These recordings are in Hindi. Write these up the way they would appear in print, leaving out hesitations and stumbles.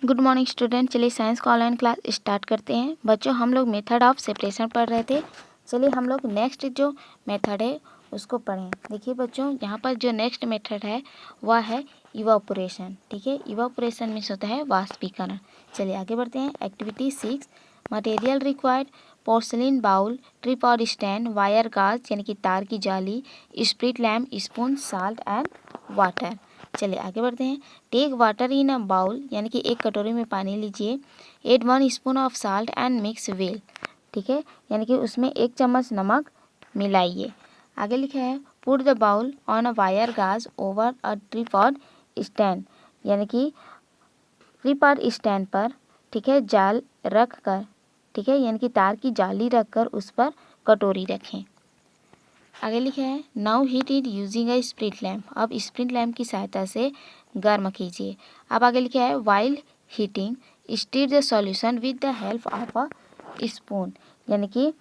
Good morning student. चलिए साइंस का ऑनलाइन क्लास स्टार्ट करते हैं। बच्चों हम लोग मेथड ऑफ सेपरेशन पढ़ रहे थे। चलिए हम लोग नेक्स्ट जो मेथड है उसको पढ़ें। देखिए बच्चों, यहाँ पर जो नेक्स्ट मेथड है वह है इवापोरेशन। ठीक है, इवापोरेशन मीन्स होता है वाष्पीकरण। चलिए आगे बढ़ते हैं। Activity 6, material required porcelain bowl, tripod stand, wire gauze यानी कि तार की जाली, spirit lamp, spoon, salt and water. चलिए आगे बढ़ते हैं। Take water in a bowl यानी कि एक कटोरी में पानी लीजिए। Add 1 spoon of salt and mix well. ठीक है, यानी कि उसमें 1 चम्मच नमक मिलाइए। आगे लिखा है put the bowl on a wire gauze over a tripod stand, यानी कि ट्रिपॉड स्टैंड पर, ठीक है, जाल रख कर, ठीक है, यानी कि तार की जाली रख कर उस पर कटोरी रखें। आगे लिखा है now heat it using a spirit lamp. अब स्प्रिट लैम्प की सहायता से गर्म कीजिए। अब आगे लिखा है while heating stir the solution with the help of a spoon, यानी कि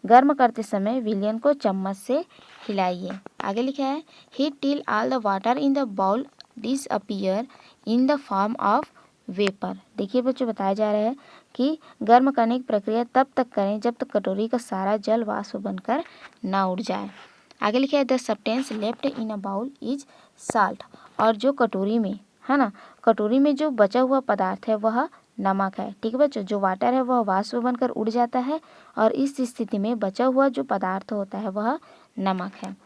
गर्म करते समय विलियन को चम्मच से हिलाइए। आगे लिखा है heat till all the water in the bowl disappear in the form of vapour. देखिए बच्चों, बताया जा रहा है कि गर्म करने की प्रक्रिया तब तक करें जब तक कटोरी का सारा जल वाष्प बनकर ना उड़ जाए। आगे लिखा है the substance left in a bowl is salt. और जो कटोरी में है ना, कटोरी में जो बचा हुआ पदार्थ है वह नमक है। ठीक है बच्चों, जो वाटर है वह वाष्प बनकर उड़ जाता है और इस स्थिति में बचा हुआ जो पदार्थ होता है वह नमक है।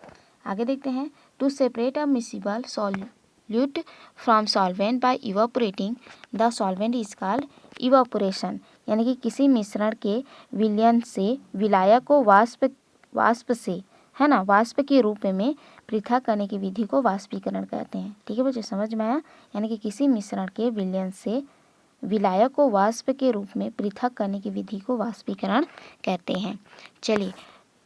आगे देखते हैं to separate a miscible solute from solvent by evaporating the solvent is called evaporation, यानी कि किसी मिश्रण के विलयन से विलायक को वाष्प से, है ना, वाष्प के रूप में पृथक करने की विधि को वाष्पीकरण कहते हैं। ठीक है बच्चों, समझ में आया? यानी कि किसी मिश्रण के विलयन से विलायक को वाष्प के रूप में पृथक करने की विधि को वाष्पीकरण कहते हैं। चलिए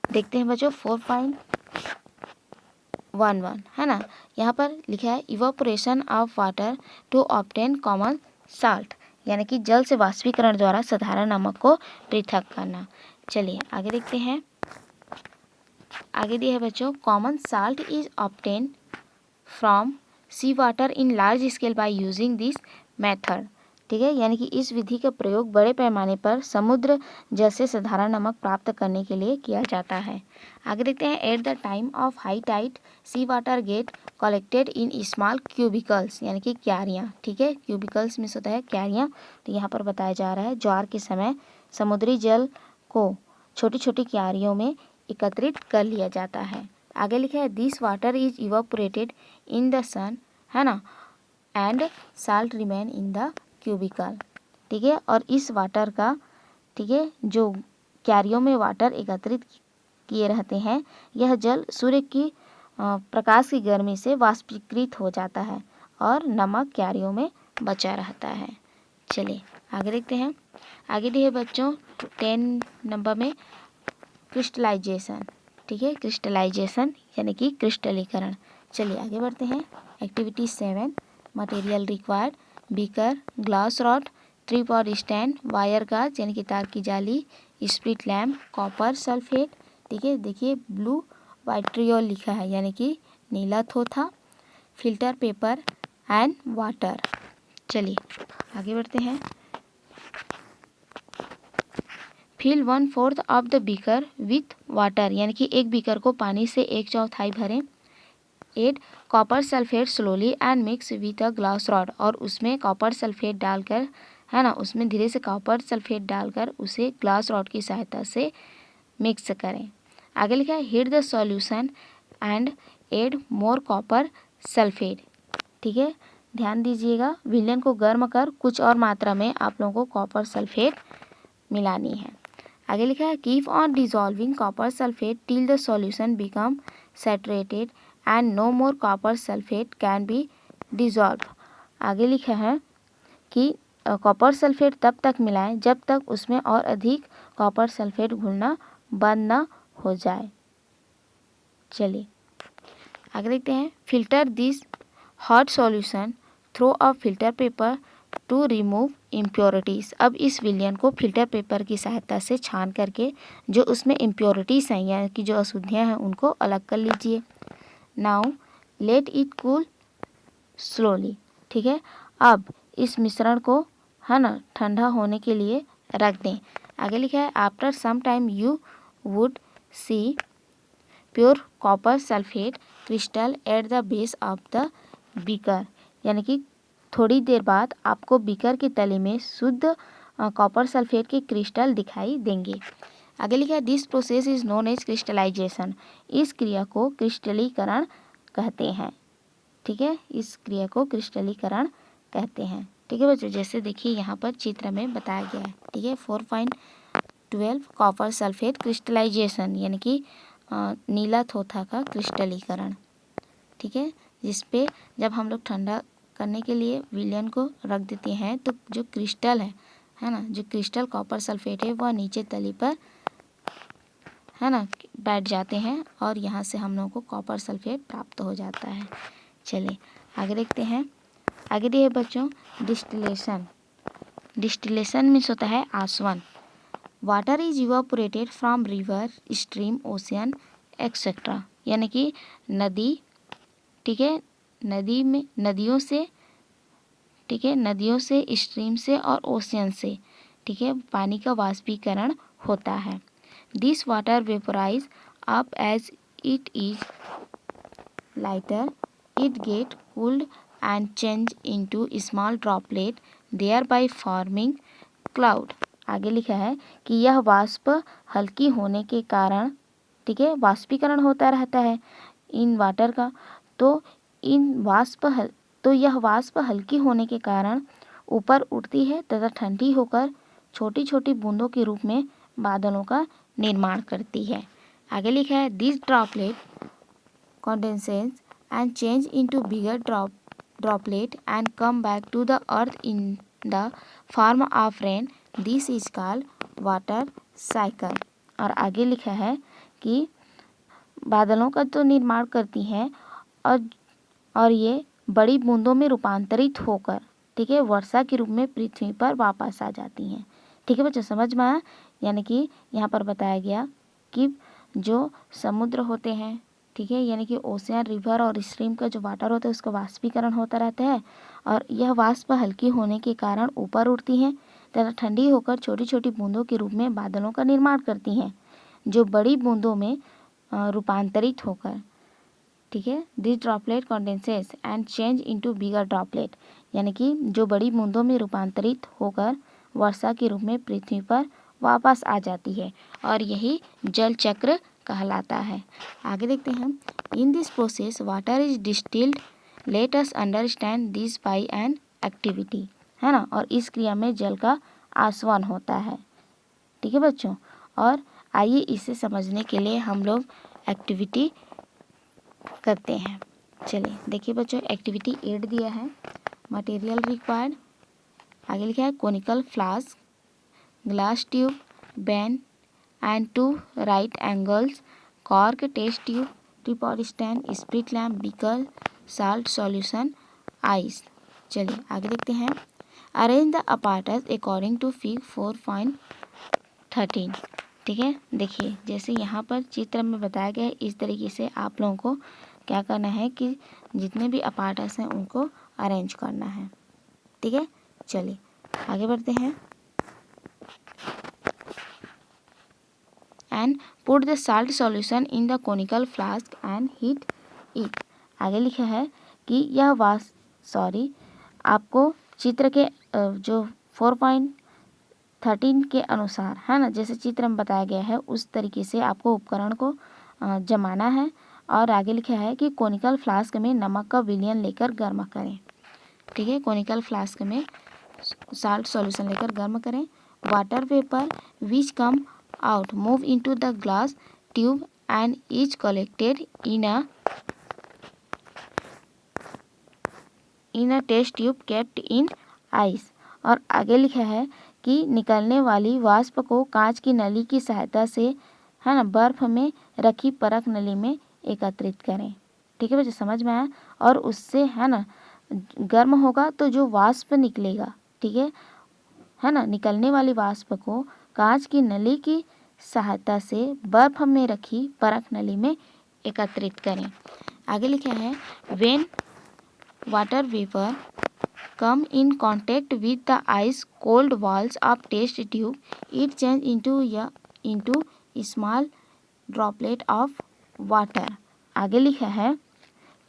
देखते हैं बच्चों 4.11 है ना, यहाँ पर लिखा है evaporation of water to obtain common salt, यानी कि जल से वाष्पीकरण द्वारा साधारण नमक को पृथक करना। चलिए आगे देखते हैं। आगे दिया है बच्चों common salt is obtain from sea water in large scale by using this method. ठीक है, यानी कि इस विधि का प्रयोग बड़े पैमाने पर समुद्र जल से साधारण नमक प्राप्त करने के लिए किया जाता है। आगे देखते हैं at the time of high tide sea water get collected in small cubicles, यानी कि क्यारियाँ। ठीक है, क्यूबिकल्स में होता है क्यारियाँ। तो यहाँ पर बताया जा रहा है ज्वार के समय समुद्री जल को छोटी छोटी क्यारियों में एकत्रित कर लिया जाता है। आगे लिखा है this water is evaporated in the sun, है ना, and salt remain in the cubicle. ठीक है, और इस वाटर का, ठीक है, जो क्यारियों में वाटर एकत्रित किए रहते हैं, यह जल सूर्य की प्रकाश की गर्मी से वाष्पीकृत हो जाता है और नमक क्यारियों में बचा रहता है। चलिए आगे देखते हैं। आगे दी है बच्चों 10 नंबर में क्रिस्टलाइजेशन। ठीक है, क्रिस्टलाइजेशन यानी कि क्रिस्टलीकरण। चलिए आगे बढ़ते हैं। Activity 7, material required beaker, glass rod, tripod stand, wire gauze यानी कि तार की जाली, स्प्रिट लैम्प, कॉपर सल्फेट। ठीक है, देखिए ब्लू वाइट्रियोल लिखा है यानी कि नीला थोथा, फिल्टर पेपर एंड वाटर। चलिए आगे बढ़ते हैं। Fill 1/4 of the beaker with water, यानी कि एक बीकर को पानी से 1/4 भरें। Add copper sulphate slowly and mix with a glass rod, और उसमें कॉपर सल्फेट डालकर, है ना, उसमें धीरे से कॉपर सल्फेट डालकर उसे ग्लास रॉड की सहायता से मिक्स करें। आगे लिखा है heat the solution and add more copper sulphate. ठीक है, ध्यान दीजिएगा, विलयन को गर्म कर कुछ और मात्रा में आप लोगों को कॉपर सल्फेट मिलानी है। आगे लिखा है keep on dissolving copper sulphate till the solution become saturated and no more copper sulphate can be dissolve. आगे लिखा है कि कॉपर सल्फेट तब तक मिलाएं जब तक उसमें और अधिक कॉपर सल्फेट घुलना बंद न हो जाए। चलिए आगे देखते हैं। Filter this hot solution through a filter paper two remove impurities. अब इस विलयन को फिल्टर पेपर की सहायता से छान करके जो उसमें इम्प्योरिटीज़ हैं यानी कि जो अशुद्धियाँ हैं उनको अलग कर लीजिए। Now let it cool slowly. ठीक है, अब इस मिश्रण को है ना ठंडा होने के लिए रख दें। आगे लिखा है after some time you would see pure copper sulphate crystal at the base of the beaker, यानी कि थोड़ी देर बाद आपको बीकर के तले में शुद्ध कॉपर सल्फेट के क्रिस्टल दिखाई देंगे। आगे लिखा है this process is known as crystallisation, इस क्रिया को क्रिस्टलीकरण कहते हैं। ठीक है, इस क्रिया को क्रिस्टलीकरण कहते हैं। ठीक है बच्चों, जैसे देखिए यहाँ पर चित्र में बताया गया है। ठीक है, 4.12 कॉपर सल्फेट क्रिस्टलाइजेशन, यानी कि नीला थोथा का क्रिस्टलीकरण। ठीक है, जिसपे जब हम लोग ठंडा करने के लिए विलयन को रख देते हैं तो जो क्रिस्टल है ना, जो क्रिस्टल कॉपर सल्फेट है वह नीचे तली पर है ना बैठ जाते हैं और यहाँ से हम लोगों को कॉपर सल्फेट प्राप्त हो जाता है। चलिए आगे देखते हैं। आगे दिए बच्चों डिस्टिलेशन। डिस्टिलेशन मीन्स होता है आसवन। Water is evaporated from river, stream, ocean etcetera, यानी कि नदी, ठीक है, नदी में नदियों से, ठीक है, नदियों से, स्ट्रीम से और ओशियन से, ठीक है, पानी का वाष्पीकरण होता है। This water vaporise up as it is lighter, it get cooled and change into small droplet thereby forming cloud. आगे लिखा है कि यह वाष्प हल्की होने के कारण, ठीक है, वाष्पीकरण होता रहता है इन वाटर का, तो यह वाष्प हल्की होने के कारण ऊपर उठती है तथा ठंडी होकर छोटी छोटी बूंदों के रूप में बादलों का निर्माण करती है। आगे लिखा है this droplet condenses and change into bigger droplet and come back to the earth in the form of rain. This is called water cycle। और आगे लिखा है कि बादलों का तो निर्माण करती हैं और ये बड़ी बूंदों में रूपांतरित होकर, ठीक है, वर्षा के रूप में पृथ्वी पर वापस आ जाती हैं। ठीक है बच्चों, समझ में आया? यानी कि यहाँ पर बताया गया कि जो समुद्र होते हैं, ठीक है, यानी कि ओशियन, रिवर और स्ट्रीम का जो वाटर होता है उसका वाष्पीकरण होता रहता है और यह वाष्प हल्की होने के कारण ऊपर उड़ती हैं तथा ठंडी होकर छोटी छोटी बूंदों के रूप में बादलों का निर्माण करती हैं जो बड़ी बूंदों में रूपांतरित होकर, ठीक है, this droplet condenses and change into bigger droplet, यानी कि जो बड़ी बूंदों में रूपांतरित होकर वर्षा के रूप में पृथ्वी पर वापस आ जाती है और यही जल चक्र कहलाता है। आगे देखते हैं। In this process water is distilled, let us understand this by an activity, है ना, और इस क्रिया में जल का आसवन होता है। ठीक है बच्चों, और आइए इसे समझने के लिए हम लोग एक्टिविटी करते हैं। चलिए देखिए बच्चों, एक्टिविटी 8 दिया है। मटेरियल रिक्वायर्ड, आगे लिखा है conical flask, glass tube, Ben and 2 right angles, cork, test tube, tripod stand, split lamp, beaker, salt solution, ice। चलिए आगे देखते हैं। Arrange the apparatus according to fig 4.13। ठीक है, देखिए जैसे यहाँ पर चित्र में बताया गया है इस तरीके से आप लोगों को क्या करना है कि जितने भी apparatus हैं उनको अरेंज करना है। ठीक है, चलिए आगे बढ़ते हैं। and put the salt solution in the conical flask and heat it। आगे लिखा है कि यह आपको चित्र के जो 4.13 के अनुसार, है ना, जैसे चित्र में बताया गया है उस तरीके से आपको उपकरण को जमाना है। और आगे लिखा है कि कोनिकल फ्लास्क में नमक का विलयन लेकर गर्म करें। ठीक है, कोनिकल फ्लास्क में साल्ट सॉल्यूशन लेकर गर्म करें। Water vapour which come out move into the glass tube and is collected in a test tube kept in ice। और आगे लिखा है कि निकलने वाली वाष्प को कांच की नली की सहायता से, है ना, बर्फ में रखी परख नली में एकत्रित करें। ठीक है बच्चे, समझ में आया? और उससे, है ना, गर्म होगा तो जो वाष्प निकलेगा, ठीक है ना, निकलने वाली वाष्प को कांच की नली की सहायता से बर्फ में रखी परख नली में एकत्रित करें। आगे लिखा है when water vapour come in contact with the ice cold walls of test tube, it change into small droplet of water। आगे लिखा है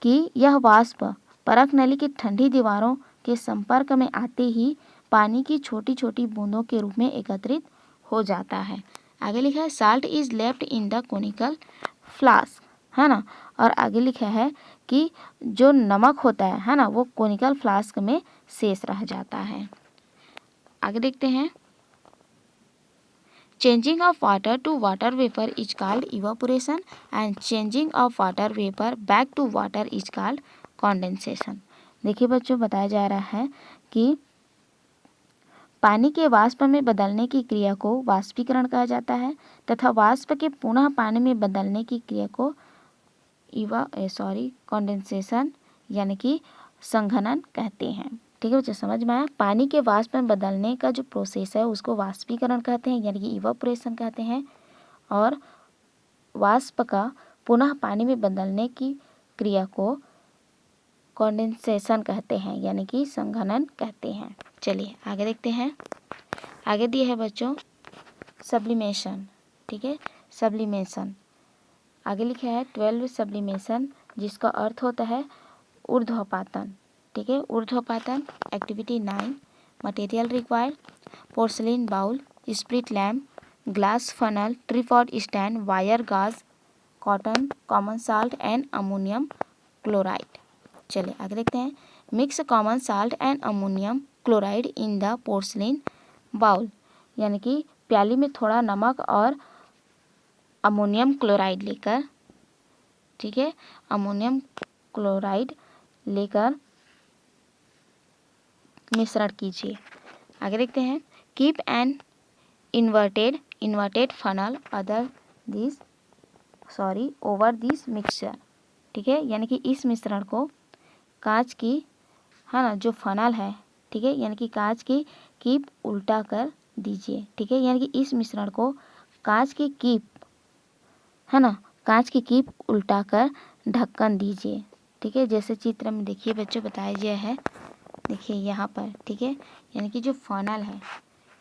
कि यह वाष्प परख नली की ठंडी दीवारों के संपर्क में आते ही पानी की छोटी छोटी बूंदों के रूप में एकत्रित हो जाता है। आगे लिखा है salt is left in the conical flask, है ना। और आगे लिखा है कि जो नमक होता है ना, वो कोनिकल फ्लास्क में शेष रह जाता है। आगे देखते हैं, changing of water to water vapour is called evaporation and changing of water vapour back to water is called condensation. देखिए बच्चों, बताया जा रहा है कि पानी के वाष्प में बदलने की क्रिया को वाष्पीकरण कहा जाता है तथा वाष्प के पुनः पानी में बदलने की क्रिया को कंडेंसेशन यानी कि संघनन कहते हैं। ठीक है बच्चों, समझ में आया। पानी के वाष्प में बदलने का जो प्रोसेस है उसको वाष्पीकरण कहते हैं यानी कि इवापोरेशन कहते हैं, और वाष्प का पुनः पानी में बदलने की क्रिया को कंडेंसेशन कहते हैं यानी कि संघनन कहते हैं। चलिए आगे देखते हैं। आगे दिया है बच्चों सब्लिमेशन। ठीक है, सब्लिमेशन आगे लिखा है 12 सब्लिमेशन, जिसका अर्थ होता है ऊर्ध्वपातन। ठीक है, ऊर्ध्वपातन। Activity 9, material required porcelain bowl, split lamp, glass funnel, tripod stand, wire gauze, cotton, common salt and ammonium chloride. चलिए आगे देखते हैं, mix common salt and ammonium chloride in the porcelain bowl, यानी कि प्याली में थोड़ा नमक और अमोनियम क्लोराइड लेकर, ठीक है, अमोनियम क्लोराइड लेकर मिश्रण कीजिए। आगे देखते हैं, keep an inverted funnel over this mixture. ठीक है, यानी कि इस मिश्रण को कांच की, है ना, जो फनल है, ठीक है, यानी कि कांच की कीप उल्टा कर दीजिए। ठीक है, यानी कि इस मिश्रण को कांच की कीप, है ना, कांच की कीप उल्टा कर ढक्कन दीजिए। ठीक है, जैसे चित्र में देखिए बच्चों बताया गया है, देखिए यहाँ पर। ठीक है, यानी कि जो फनल है,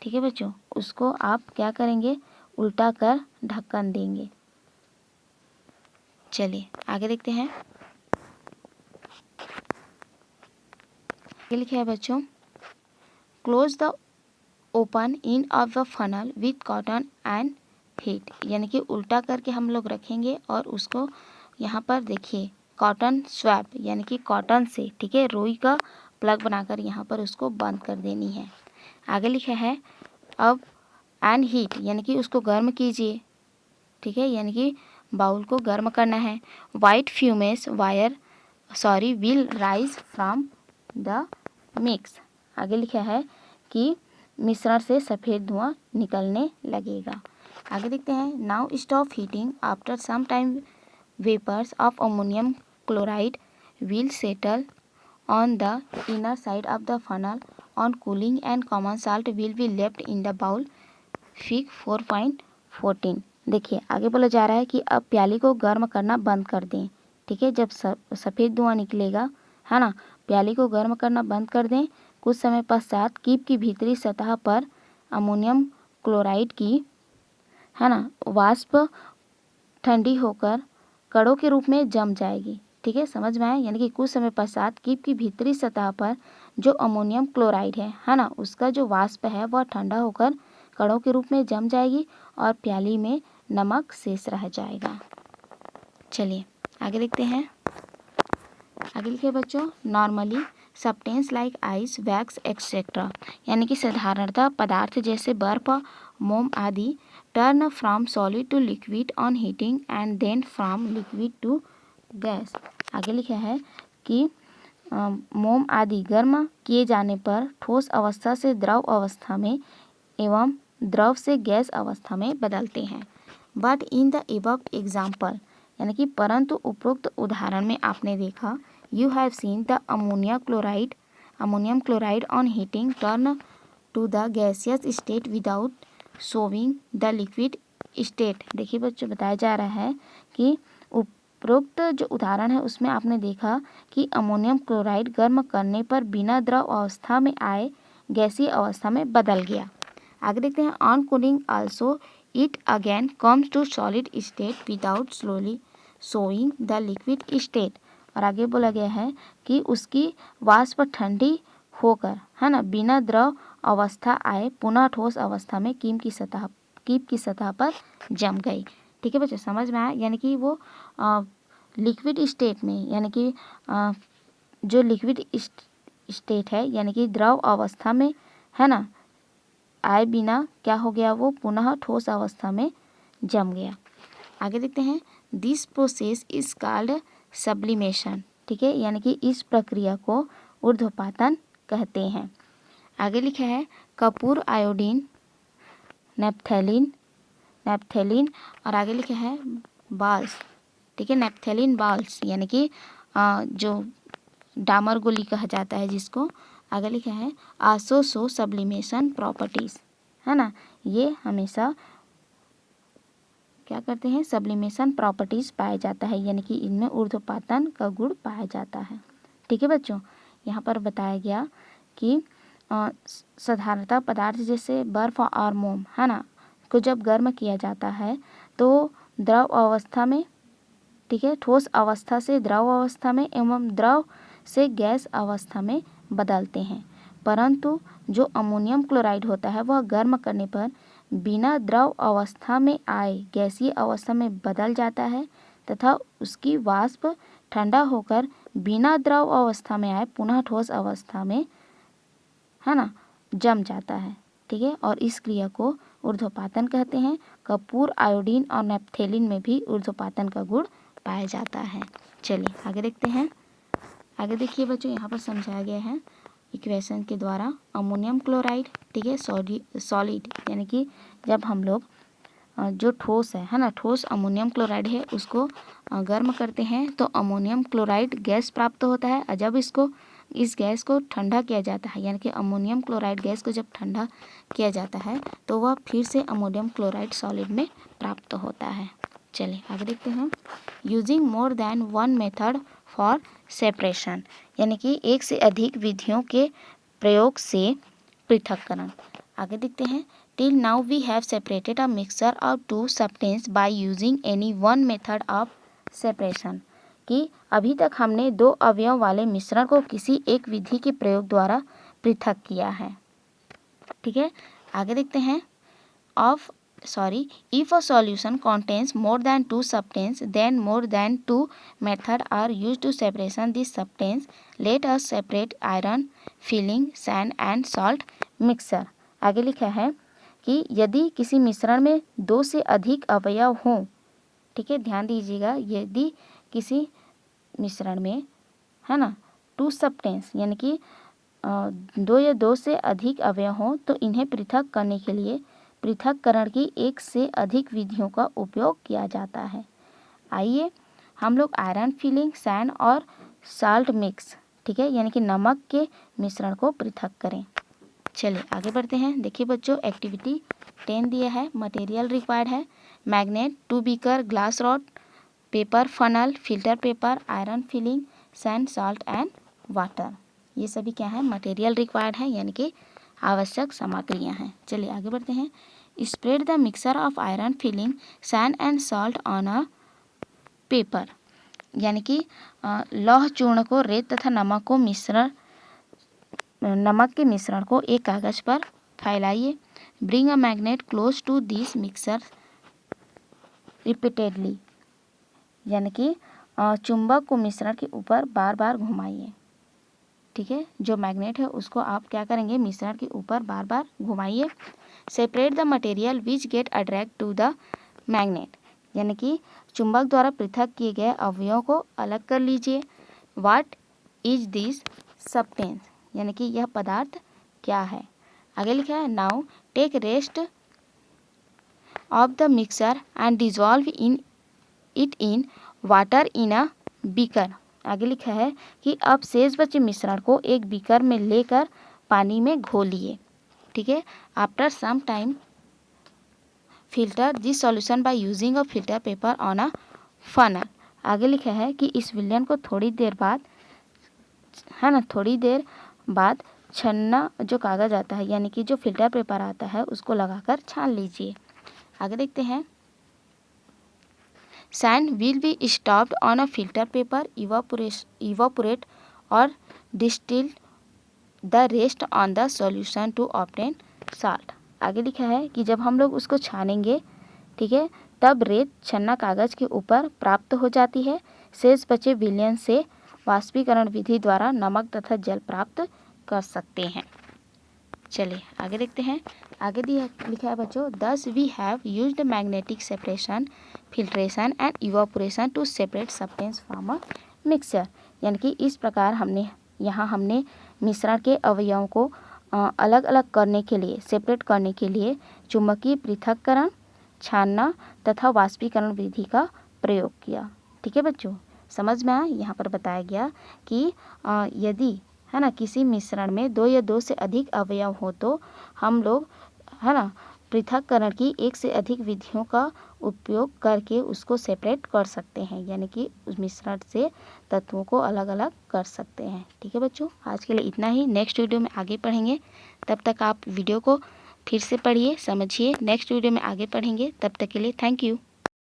ठीक है बच्चों, उसको आप क्या करेंगे, उल्टा कर ढक्कन देंगे। चलिए आगे देखते हैं। आगे लिखा है बच्चों, close the open in of the funnel with cotton and heat, यानी कि उल्टा करके हम लोग रखेंगे और उसको यहाँ पर देखिए कॉटन स्वैप यानी कि कॉटन से, ठीक है, रुई का प्लग बनाकर यहाँ पर उसको बंद कर देनी है। आगे लिखा है अब एंड हीट, यानी कि उसको गर्म कीजिए। ठीक है, यानी कि बाउल को गर्म करना है। White fumes will rise from the mix. आगे लिखा है कि मिश्रण से सफ़ेद धुआं निकलने लगेगा। आगे देखते हैं, now stop heating after some time vapours of ammonium chloride will settle on the inner side of the funnel on cooling and common salt will be left in the bowl। Fig 4.14। देखिए आगे बोला जा रहा है कि अब प्याली को गर्म करना बंद कर दें। ठीक है, जब सफ़ेद धुआं निकलेगा, है ना, प्याली को गर्म करना बंद कर दें। कुछ समय पश्चात कीप की भीतरी सतह पर अमोनियम क्लोराइड की, है ना, वाष्प ठंडी होकर कणों के रूप में जम जाएगी। ठीक है, समझ में आया। यानी कि कुछ समय पश्चात कीप की भीतरी सतह पर जो अमोनियम क्लोराइड है ना, उसका जो वाष्प है वह ठंडा होकर कणों के रूप में जम जाएगी और प्याली में नमक शेष रह जाएगा। चलिए आगे देखते हैं। आगे लिखे बच्चों, normally substance like ice, wax etcetera, यानी कि साधारणतः पदार्थ जैसे बर्फ, मोम आदि turn from solid to liquid on heating and then from liquid to gas. आगे लिखा है कि मोम आदि गर्म किए जाने पर ठोस अवस्था से द्रव अवस्था में एवं द्रव से गैस अवस्था में बदलते हैं। But in the above example, यानी कि परंतु उपरोक्त उदाहरण में आपने देखा, you have seen the ammonium chloride on heating turn to the gaseous state without showing the liquid state. देखिए बच्चों, बताया जा रहा है कि उपरोक्त जो उदाहरण है उसमें आपने देखा कि अमोनियम क्लोराइड गर्म करने पर बिना द्रव अवस्था में आए गैसीय अवस्था में बदल गया। आगे देखते हैं, on cooling also it again comes to solid state without slowly showing the liquid state. और आगे बोला गया है कि उसकी वाष्प ठंडी होकर, है ना, बिना द्रव अवस्था आए पुनः ठोस अवस्था में कीप की सतह पर जम गई। ठीक है बच्चों, समझ में आया? यानी कि वो लिक्विड स्टेट में, यानी कि जो लिक्विड स्टेट है यानी कि द्रव अवस्था में, है ना, आए बिना क्या हो गया, वो पुनः ठोस अवस्था में जम गया। आगे देखते हैं, this process is called sublimation. ठीक है, यानी कि इस प्रक्रिया को ऊर्ध्वपातन कहते हैं। आगे लिखा है कपूर, आयोडीन, नेप्थेलिन और आगे लिखा है बाल्स। ठीक है, नेप्थेलिन बाल्स यानी कि जो डामर गोली कहा जाता है जिसको। आगे लिखा है आसो सब्लिमेशन प्रॉपर्टीज, है ना, ये हमेशा क्या करते हैं, सब्लिमेशन प्रॉपर्टीज पाया जाता है, यानी कि इनमें ऊर्ध्वपातन का गुण पाया जाता है। ठीक है बच्चों, यहाँ पर बताया गया कि साधारणतः पदार्थ जैसे बर्फ और मोम, है ना, को जब गर्म किया जाता है तो द्रव अवस्था में, ठीक है, ठोस अवस्था से द्रव अवस्था में एवं द्रव से गैस अवस्था में बदलते हैं। परंतु जो अमोनियम क्लोराइड होता है वह गर्म करने पर बिना द्रव अवस्था में आए गैसीय अवस्था में बदल जाता है तथा उसकी वाष्प ठंडा होकर बिना द्रव अवस्था में आए पुनः ठोस अवस्था में, है ना, जम जाता है। ठीक है, और इस क्रिया को ऊर्ध्वपातन कहते हैं। कपूर, आयोडीन और नेप्थेलिन में भी ऊर्ध्वपातन का गुण पाया जाता है। चलिए आगे देखते हैं। आगे देखिए बच्चों, यहाँ पर समझाया गया है इक्वेशन के द्वारा अमोनियम क्लोराइड, ठीक है, सॉलिड यानी कि जब हम लोग जो ठोस है ना, ठोस अमोनियम क्लोराइड है उसको गर्म करते हैं तो अमोनियम क्लोराइड गैस प्राप्त होता है। और जब इस गैस को ठंडा किया जाता है, यानी कि अमोनियम क्लोराइड गैस को जब ठंडा किया जाता है तो वह फिर से अमोनियम क्लोराइड सॉलिड में प्राप्त होता है। चलिए आगे देखते हैं, using more than one method for separation, यानी कि एक से अधिक विधियों के प्रयोग से पृथक्करण। आगे देखते हैं, till now we have separated a mixture of two substance by using any one method of separation, कि अभी तक हमने दो अवयव वाले मिश्रण को किसी एक विधि के प्रयोग द्वारा पृथक किया है। ठीक है, आगे देखते हैं, if a solution contains more than two substances, then more than two methods are used to separation this substance. Let us separate iron, filling, sand and salt mixture. आगे लिखा है कि यदि किसी मिश्रण में दो से अधिक अवयव हों, ठीक है, ध्यान दीजिएगा, यदि किसी मिश्रण में, है ना, टू सब्सटेंस यानी कि दो या दो से अधिक अवयव हों तो इन्हें पृथक करने के लिए पृथक्करण की एक से अधिक विधियों का उपयोग किया जाता है। आइए हम लोग आयरन, फिलिंग, सैंड और साल्ट मिक्स, ठीक है, यानी कि नमक के मिश्रण को पृथक करें। चलिए आगे बढ़ते हैं। देखिए बच्चों, एक्टिविटी 10 दिया है। मटेरियल रिक्वायर्ड है magnet, 2 beaker, glass rod, paper funnel, filter paper, iron filling, sand, salt and water. ये सभी क्या है, मटेरियल रिक्वायर्ड है, यानी कि आवश्यक सामग्रियां हैं। चलिए आगे बढ़ते हैं। Spread the mixture of iron filling, sand and salt on a paper, यानी कि लौह चूर्ण को, रेत तथा नमक के मिश्रण को एक कागज पर फैलाइए। Bring a magnet close to this mixture repeatedly, यानी कि चुंबक को मिश्रण के ऊपर बार बार घुमाइए। ठीक है, जो मैग्नेट है उसको आप क्या करेंगे, मिश्रण के ऊपर बार बार घुमाइए। Separate the material which get attract to the magnet, यानी कि चुंबक द्वारा पृथक किए गए अवयवों को अलग कर लीजिए। व्हाट इज दिस सब्सटेंस, यानी कि यह पदार्थ क्या है। आगे लिखा है, now take rest of the mixture and dissolve it in water in a beaker. आगे लिखा है कि अब शेष बचे मिश्रण को एक बीकर में लेकर पानी में घोलिए। ठीक है, after some time filter this solution by using a filter paper on a funnel. आगे लिखा है कि इस विलयन को थोड़ी देर बाद, है ना, थोड़ी देर बाद छन्ना जो कागज़ आता है यानी कि जो फिल्टर पेपर आता है उसको लगाकर छान लीजिए। आगे देखते हैं। Sand will be stopped on a filter paper, evaporate or distill the rest on the solution to obtain salt। आगे लिखा है कि जब हम लोग उसको छानेंगे, ठीक है, तब रेत छन्ना कागज़ के ऊपर प्राप्त हो जाती है। शेष बचे विलयन से वाष्पीकरण विधि द्वारा नमक तथा जल प्राप्त कर सकते हैं। चलिए आगे देखते हैं। आगे दिया लिखा है बच्चों, thus we have used magnetic separation, filtration and evaporation to separate substance from a mixture. यानी कि इस प्रकार हमने मिश्रण के अवयवों को अलग अलग करने के लिए, सेपरेट करने के लिए चुंबकीय पृथक्करण, छानना तथा वाष्पीकरण विधि का प्रयोग किया। ठीक है बच्चों, समझ में आया। यहाँ पर बताया गया कि यदि, है ना, किसी मिश्रण में दो या दो से अधिक अवयव हो तो हम लोग, है ना, पृथक्करण की एक से अधिक विधियों का उपयोग करके उसको सेपरेट कर सकते हैं, यानी कि उस मिश्रण से तत्वों को अलग अलग कर सकते हैं। ठीक है बच्चों, आज के लिए इतना ही। नेक्स्ट वीडियो में आगे पढ़ेंगे। तब तक आप वीडियो को फिर से पढ़िए, समझिए। नेक्स्ट वीडियो में आगे पढ़ेंगे। तब तक के लिए थैंक यू।